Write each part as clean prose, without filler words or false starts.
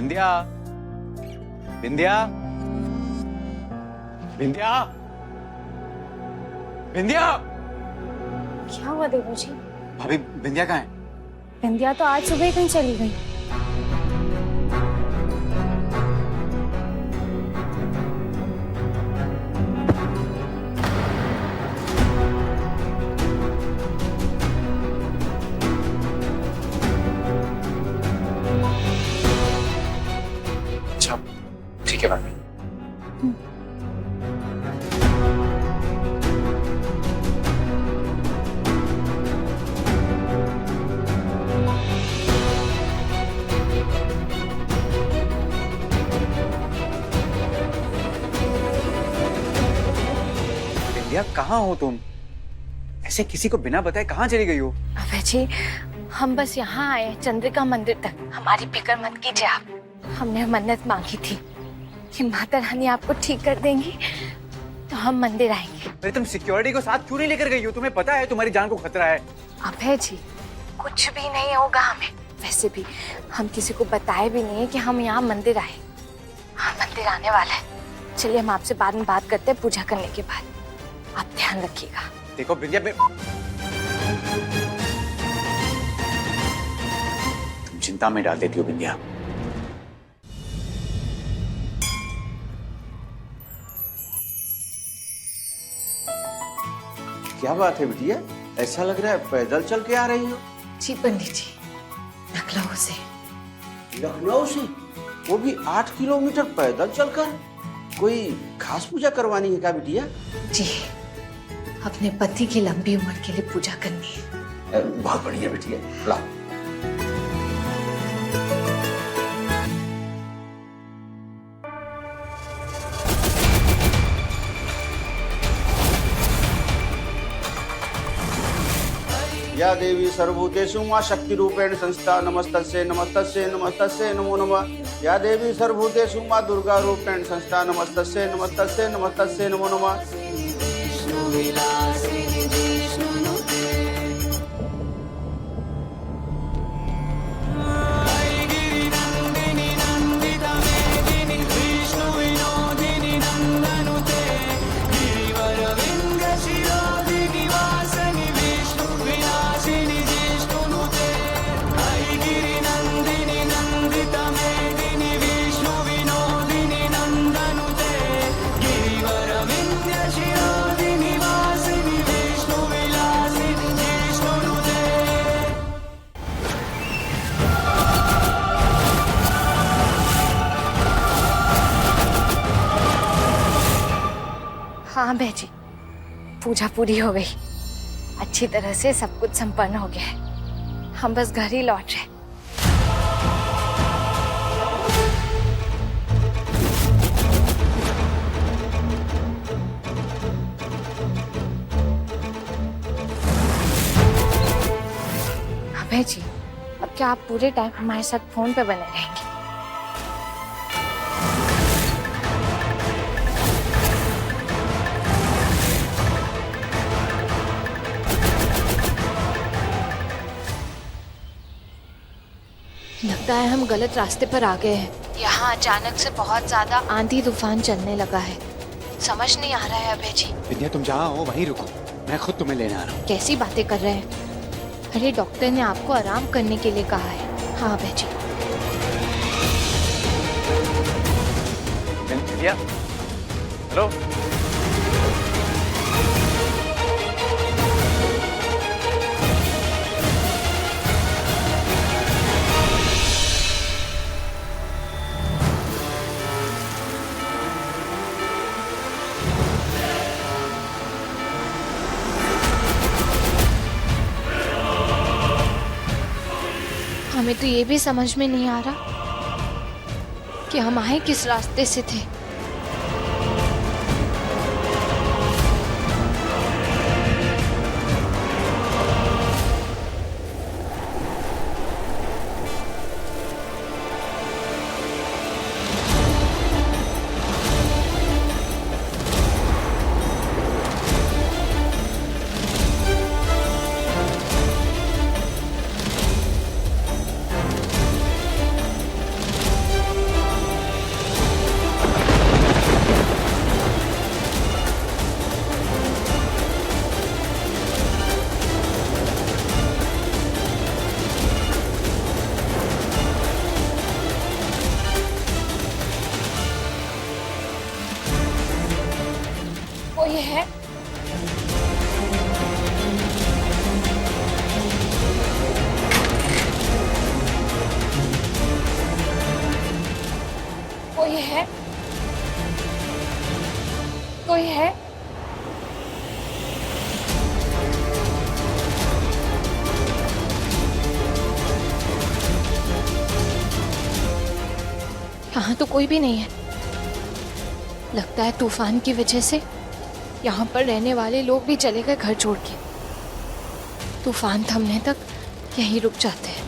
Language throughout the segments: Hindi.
विंध्या, विंध्या, विंध्या, विंध्या। क्या हुआ देवू जी? भाभी विंध्या कहाँ है? विंध्या तो आज सुबह ही कहीं चली गई। अच्छा ठीक है भाभी। विंध्या कहाँ हो तुम? ऐसे किसी को बिना बताए कहाँ चली गई हो? अबे जी, हम बस यहाँ आए चंद्रिका मंदिर तक। हमारी फिक्र मत कीजिए आप। हमने मन्नत मांगी थी कि माता रानी आपको ठीक कर देंगी तो हम मंदिर आएंगे। अरे तुम सिक्योरिटी को साथ क्यों नहीं लेकर गई हो? तुम्हें पता है तुम्हारी जान को खतरा है। अभय जी, कुछ भी नहीं होगा हमें। वैसे भी हम किसी को बताए भी नहीं है कि हम यहाँ मंदिर आए। हाँ, मंदिर आने वाला है। चलिए हम आपसे बाद में बात करते हैं पूजा करने के बाद। आप ध्यान रखिएगा। देखो विंध्या, तुम चिंता में डाल देती हो विंध्या। क्या बात है बिटिया, ऐसा लग रहा है पैदल चल के आ रही हो? जी पंडित जी, लखनऊ से। लखनऊ से? वो भी 8 किलोमीटर पैदल चलकर? कोई खास पूजा करवानी है क्या बिटिया? जी, अपने पति की लंबी उम्र के लिए पूजा करनी है। बहुत बढ़िया बिटिया, ला। या देवी सर्वभूतेषु मां शक्ति रूपेण संस्था नमस्तस्यै नमस्तस्यै नमस्तस्यै नमो नमः। या देवी सर्वभूतेषु मां दुर्गा रूपेण संस्था नमस्तस्यै नमस्तस्यै नमस्तस्यै नमो नमः। हाँ बहन जी, पूजा पूरी हो गई। अच्छी तरह से सब कुछ संपन्न हो गया है। हम बस घर ही लौट रहे। अभय जी, अब क्या आप पूरे टाइम हमारे साथ फोन पे बने रहेंगे? लगता है हम गलत रास्ते पर आ गए हैं। यहाँ अचानक से बहुत ज्यादा आंधी तूफान चलने लगा है। समझ नहीं आ रहा है अभय जी। विंध्या तुम जहाँ हो वहीं रुको, मैं खुद तुम्हें लेने आ रहा हूँ। कैसी बातें कर रहे हैं? अरे डॉक्टर ने आपको आराम करने के लिए कहा है। हाँ अभय जी। विंध्या, हेलो। हमें तो ये भी समझ में नहीं आ रहा कि हम आए किस रास्ते से थे। कोई है? कोई है? कोई है? यहाँ तो कोई भी नहीं है। लगता है तूफान की वजह से यहाँ पर रहने वाले लोग भी चले गए घर छोड़ के। तूफान थमने तक यहीं रुक जाते हैं।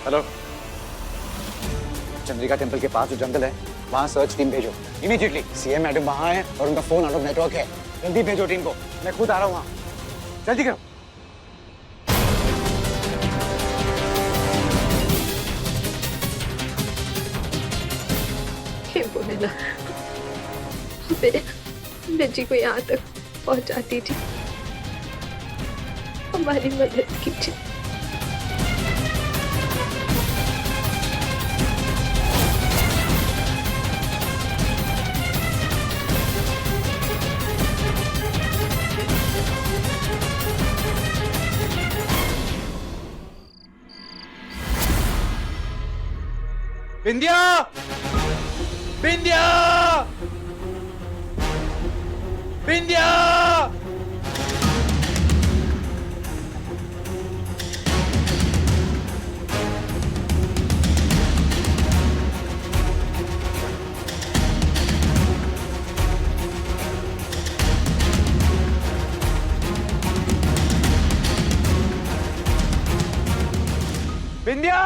हेलो, चंद्रिका टेम्पल के पास जो जंगल है वहाँ सर्च टीम भेजो इमीडिएटली। सीएम मैडम वहाँ है और उनका फोन आउट ऑफ नेटवर्क है। जल्दी भेजो टीम को, मैं खुद आ रहा हूँ वहाँ। जल्दी करो। हे भोलेनाथ, बेटी को यहाँ तक पहुँचाती थी, हमारी मदद कीजिए। बिंदिया! बिंदिया! बिंदिया! बिंदिया!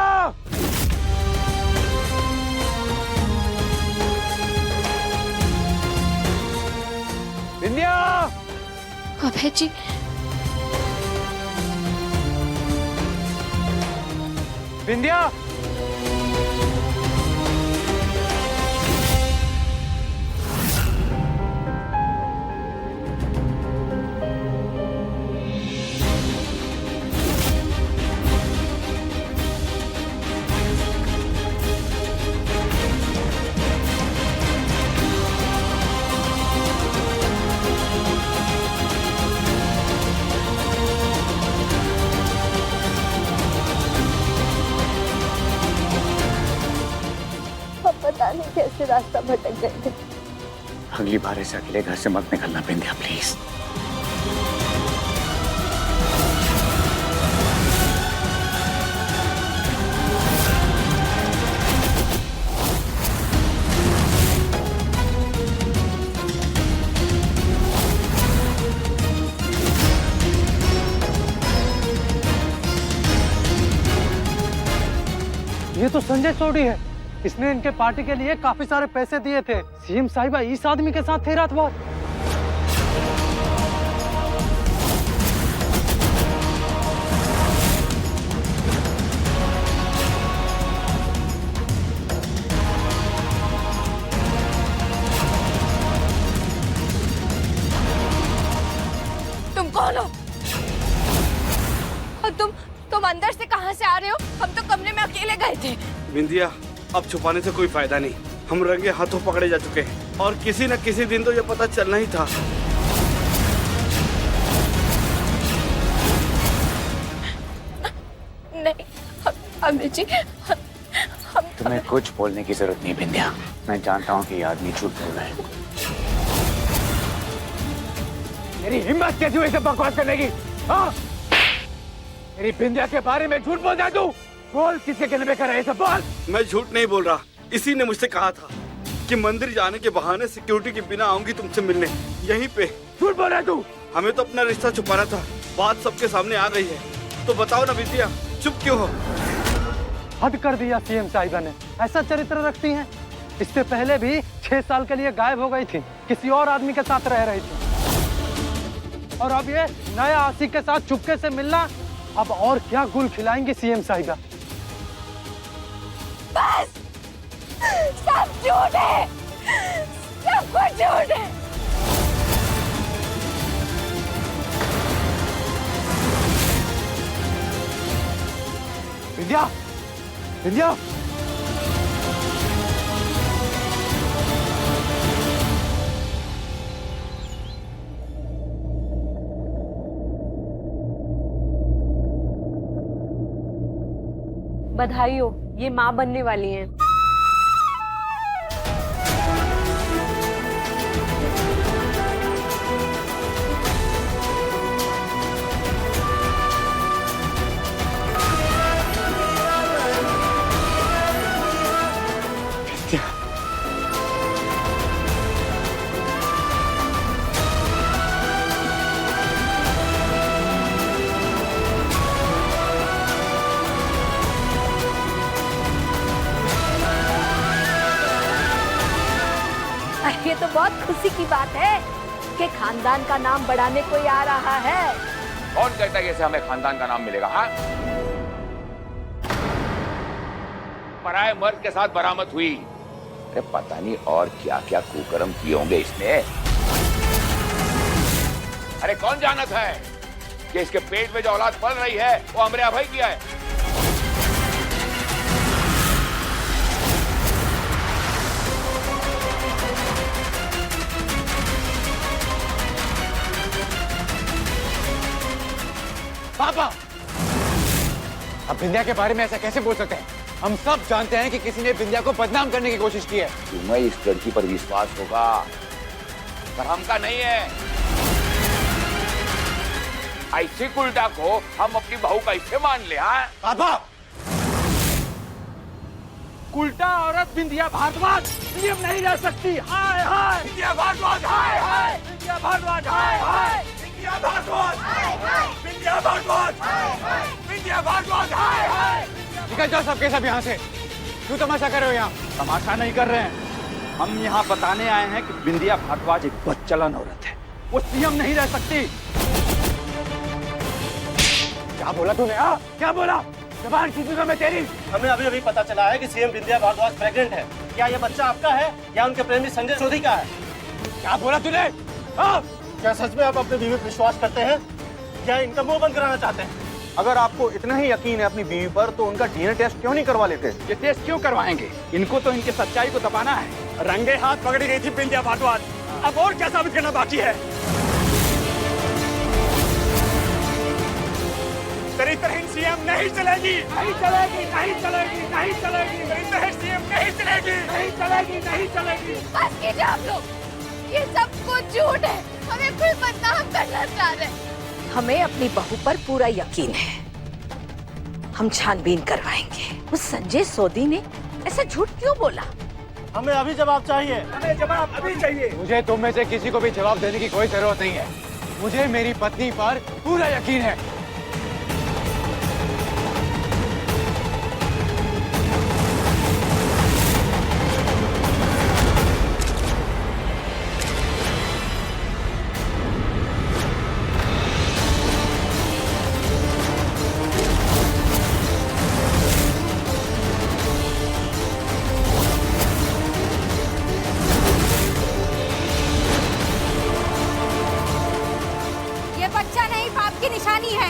बिंदिया! अभय जी, बिंदिया! पता नहीं कैसे रास्ता भटक गए थे। अगली बार ऐसे अकेले घर से मत निकलना बिंदिया, प्लीज। ये तो संजय सोडी है। इसने इनके पार्टी के लिए काफी सारे पैसे दिए थे। सीएम साहिबा इस आदमी के साथ थे रात भर। तुम कौन हो? और तुम अंदर से कहाँ से आ रहे हो? हम तो कमरे में अकेले गए थे। बिंदिया, अब छुपाने से कोई फायदा नहीं। हम रंगे हाथों पकड़े जा चुके हैं और किसी न किसी दिन तो ये पता चलना ही था। नहीं अमित जी, हम तुम्हें कुछ बोलने की जरूरत नहीं बिंदिया। मैं जानता हूँ कि ये आदमी झूठ बोल रहा है। मेरी हिम्मत कैसी हुई सब बकवास करने की? हाँ? मेरी बिंदिया के बारे में झूठ बोल रहा तू? बोल, किसके कहने पे कर रहा है सब बोल। मैं झूठ नहीं बोल रहा। इसी ने मुझसे कहा था कि मंदिर जाने के बहाने सिक्योरिटी के बिना आऊंगी तुमसे मिलने। यहीं पे झूठ बोल रहा है तू? हमें तो अपना रिश्ता छुपाना था, बात सबके सामने आ गई है। तो बताओ ना बिंदिया, चुप क्यों हो? हद कर दिया सीएम साहिबा ने। ऐसा चरित्र रखती हैं? इससे पहले भी 6 साल के लिए गायब हो गई थी, किसी और आदमी के साथ रह रही थी। और अब ये नया आशिक के साथ चुपके से मिलना, अब और क्या गुल खिलाएंगी सीएम साहिबा। बस, सब झूठ है, सब कुछ झूठ है। विद्या, विद्या, बधाई हो, ये माँ बनने वाली हैं। ये तो बहुत खुशी की बात है कि खानदान का नाम बढ़ाने कोई आ रहा है। कौन कहता है कि इससे हमें खानदान का नाम मिलेगा? हाँ, पराये मर्द के साथ बरामद हुई। अरे पता नहीं और क्या क्या कुकर्म किए होंगे इसने। अरे कौन जानत है कि इसके पेट में जो औलाद पल रही है वो हमरे अभय किया है। पापा, अब विंध्या के बारे में ऐसा कैसे बोल सकते हैं? हम सब जानते हैं कि किसी ने विंध्या को बदनाम करने की कोशिश की है। तुम्हें इस लड़की पर विश्वास होगा पर हमका नहीं है। ऐसी कुलटा को हम अपनी बहू का इसे मान ले। हाँ पापा, उल्टा औरत बिंदिया भारद्वाज सीएम नहीं रह सकती। हाय हाय बिंदिया भारद्वाज, हाय हाय बिंदिया भारद्वाज, हाय हाय बिंदिया भारद्वाज, बिंदिया भारद्वाज, बिंदिया भारद्वाज, हाय हाय। निकल जाओ सबके सब यहाँ से। क्यों तमाशा कर रहे हो यहाँ? तमाशा नहीं कर रहे हैं, हम यहाँ बताने आए हैं कि बिंदिया भारद्वाज एक बदचलन औरत है, वो सीएम नहीं रह सकती। क्या बोला तूने? हाँ, क्या बोला? जबान की जुबान में तेरी। हमें अभी अभी पता चला है कि सीएम बिंदिया भारद्वाज प्रेग्नेंट है। क्या ये बच्चा आपका है या उनके प्रेमी संजय सोधी का है? क्या बोला तूने? हाँ? क्या सच में आप अपनी बीवी पर विश्वास करते हैं या इनका मुंह बंद कराना चाहते हैं? अगर आपको इतना ही यकीन है अपनी बीवी पर तो उनका डीएनए टेस्ट क्यों नहीं करवा लेते? ये टेस्ट क्यों करवाएंगे? इनको तो इनके सच्चाई को दबाना है। रंगे हाथ पकड़ी गई थी बिंदिया भारद्वाज, अब और क्या साबित करना बाकी है? चरित्रहीन सीएम नहीं चलेगी, नहीं चलेगी, नहीं चलेगी, नहीं चलेगी। चरित्रहीन सीएम नहीं चलेगी, नहीं चलेगी, नहीं चलेगी। बस कीजिए आप लोग, ये सब कुछ झूठ है। हमें कोई बदनाम करना चाह रहे हैं। हमें अपनी बहू पर पूरा यकीन है, हम छानबीन करवाएंगे। उस संजय सोधी ने ऐसा झूठ क्यों बोला? हमें अभी जवाब चाहिए। हमें जवाब अभी चाहिए। मुझे तुम में से किसी को भी जवाब देने की कोई जरूरत नहीं है। मुझे मेरी पत्नी पर पूरा यकीन है। ये बच्चा नहीं, पाप की निशानी है।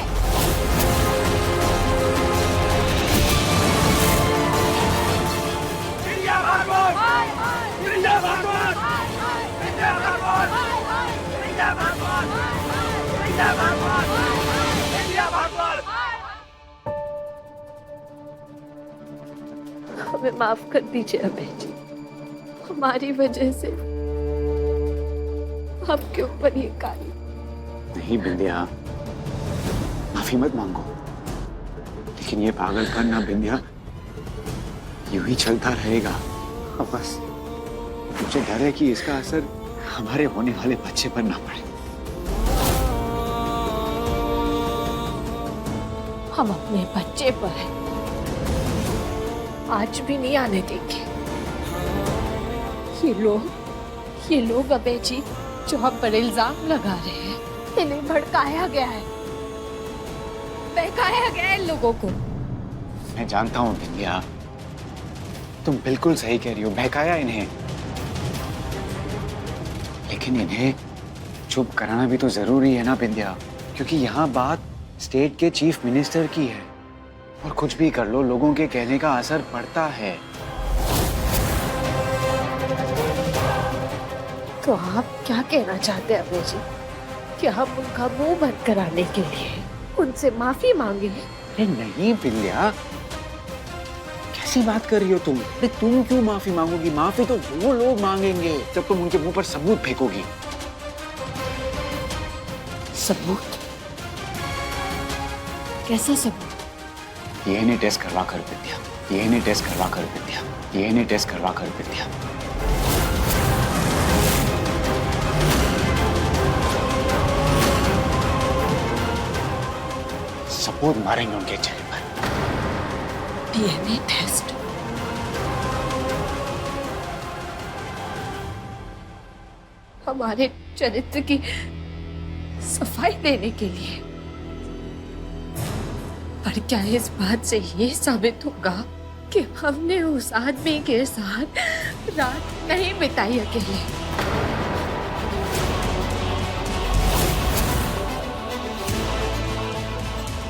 बिंदिया भारद्वाज, बिंदिया भारद्वाज, बिंदिया भारद्वाज, बिंदिया भारद्वाज, बिंदिया भारद्वाज, बिंदिया भारद्वाज। हमें माफ कर दीजिए अभय जी, हमारी वजह से आपके ऊपर ये काली। नहीं बिंदिया, माफी मत मांगो, लेकिन ये पागलपन ना बिंदिया यूं ही चलता रहेगा। अब बस मुझे डर है कि इसका असर हमारे होने वाले बच्चे पर ना पड़े। हम अपने बच्चे पर आज भी नहीं आने देंगे। ये लोग अबे जी जो हम पर इल्जाम लगा रहे हैं, इन्हें भड़काया गया है, बहकाया गया है इन लोगों को। मैं जानता हूँ बिंदिया, तुम बिल्कुल सही कह रही हो, बहकाया इन्हें, लेकिन इन्हें चुप कराना भी तो जरूरी है ना बिंदिया, क्योंकि यहाँ बात स्टेट के चीफ मिनिस्टर की है और कुछ भी कर लो लोगों के कहने का असर पड़ता है। तो आप क्या कहना चाहते हैं अबे जी? कि हम उनका मुंह बंद कराने के लिए उनसे माफी मांगे? अरे नहीं बिंदिया, कैसी बात कर रही हो तुम? अरे तुम क्यों माफी मांगोगी? माफी तो वो लोग मांगेंगे जब तुम उनके मुंह पर सबूत फेंकोगी। सबूत? कैसा सबूत? डीएनए टेस्ट करवा कर विद्या, डीएनए टेस्ट करवा कर विद्या, डीएनए टेस्ट करवा कर विद्या। सबूत मारेंगे उनके चेहरे पर। DNA test? हमारे चरित्र की सफाई देने के लिए? पर क्या इस बात से ये साबित होगा कि हमने उस आदमी के साथ रात नहीं बिताई अकेले?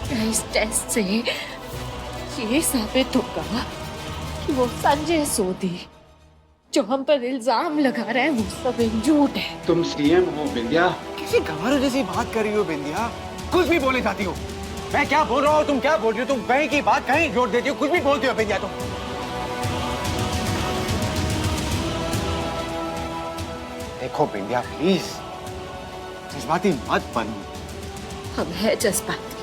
क्या इस टेस्ट से ये साबित होगा कि वो संजय सोदी जो हम पर इल्जाम लगा रहे हैं वो सब एक झूठ है? तुम सीएम हो बिंदिया, किसी गंवारों जैसी बात कर रही हो बिंदिया, कुछ भी बोले जाती हो। मैं क्या बोल रहा हूँ, तुम क्या बोल रही हो? तुम कहीं की बात कहीं जोड़ देती हो, कुछ भी बोलती हो बिंदिया तुम। देखो बिंदिया प्लीज, जज्बाती मत बनो। हम है जज्बाती,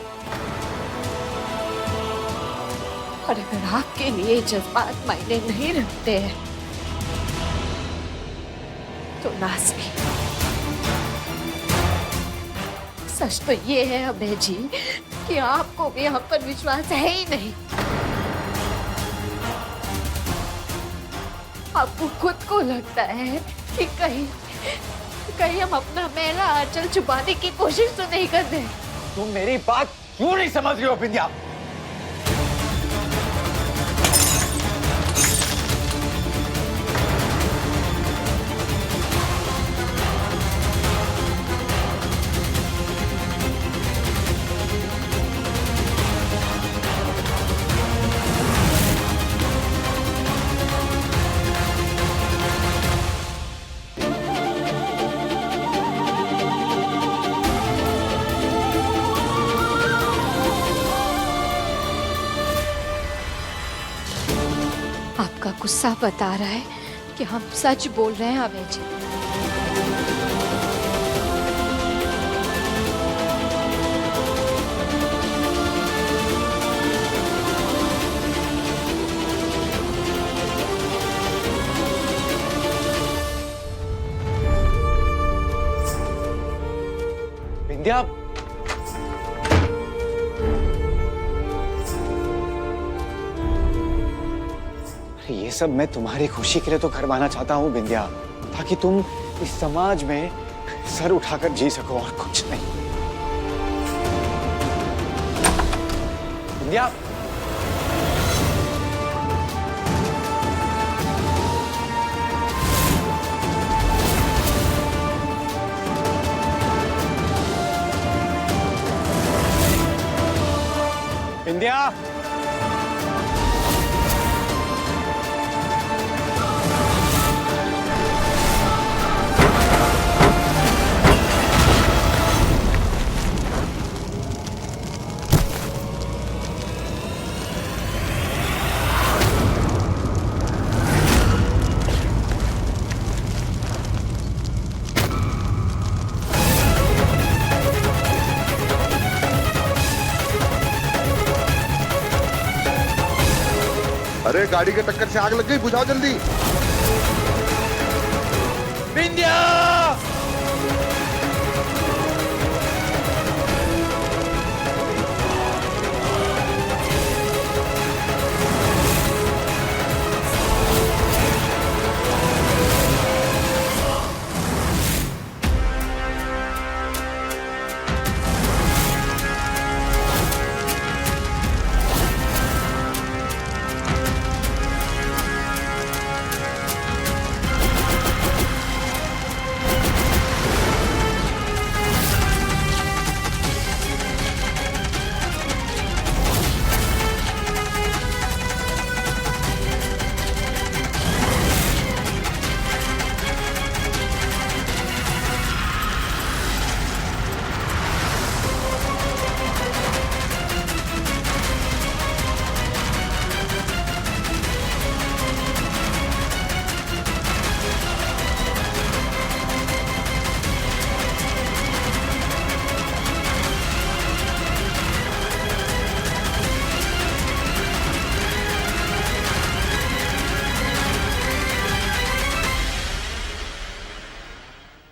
और अगर आपके लिए जज्बात मायने नहीं रखते हैं तो नाज़मी। सच तो ये है अबे जी कि आपको भी हम पर विश्वास है ही नहीं। आपको खुद को लगता है कि कहीं हम अपना मैला आंचल छुपाने की कोशिश तो नहीं करते। तुम मेरी बात क्यों नहीं समझ रही हो बिंदिया? आपका गुस्सा बता रहा है कि हम सच बोल रहे हैं अबे जी। बिंदिया, ये सब मैं तुम्हारी खुशी के लिए तो करवाना चाहता हूँ बिंदिया, ताकि तुम इस समाज में सर उठाकर जी सको और कुछ नहीं। बिंदिया, बिंदिया, अरे गाड़ी के टक्कर से आग लग गई, बुझाओ जल्दी। बिंदिया!